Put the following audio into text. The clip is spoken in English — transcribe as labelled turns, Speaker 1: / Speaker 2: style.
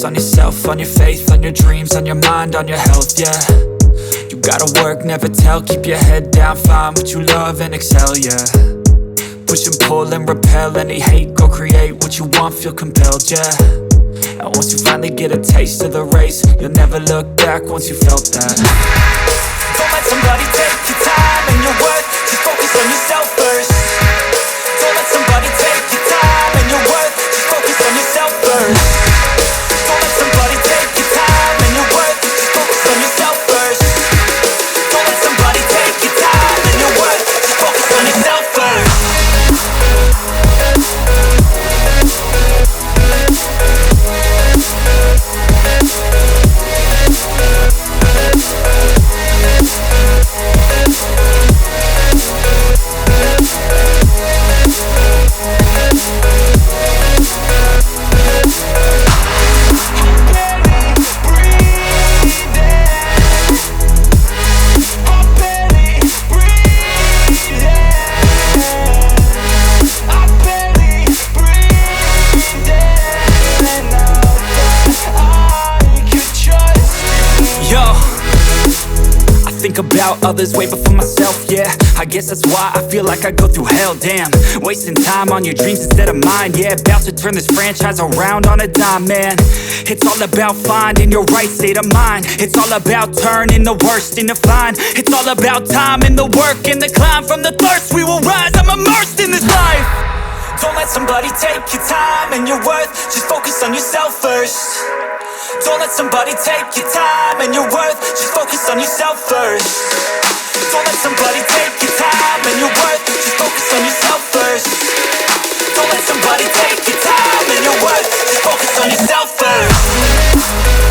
Speaker 1: focus on yourself, on your faith, on your dreams, on your mind, on your health, yeah. You gotta work, never tell, keep your head down, find what you love and excel, yeah. Push and pull and repel any hate, go create what you want, feel compelled, yeah. And once you finally get a taste of the race, you'll never look back once you felt that. Don't let somebody take your time and your worth, just focus on yourself first. Don't let somebody take your time and your worth, just focus on yourself first. Don't let somebody take your time and your worth, just focus on yourself first. Don't let somebody take your time and your worth, just focus on yourself first. Think about others way before myself, yeah. I guess that's why I feel like I go through hell, damn. Wasting time on your dreams instead of mine, yeah. About to turn this franchise around on a dime, man. It's all about finding your right state of mind. It's all about turning the worst into fine. It's all about time and the work and the climb. From the thirst we will rise, I'm immersed in this life. Don't let somebody take your time and your worth, just focus on yourself first. Don't let somebody take your time and your worth, just focus on yourself first. Don't let somebody take your time and your worth, just focus on yourself first. Don't let somebody take your time and your worth, just focus on yourself first.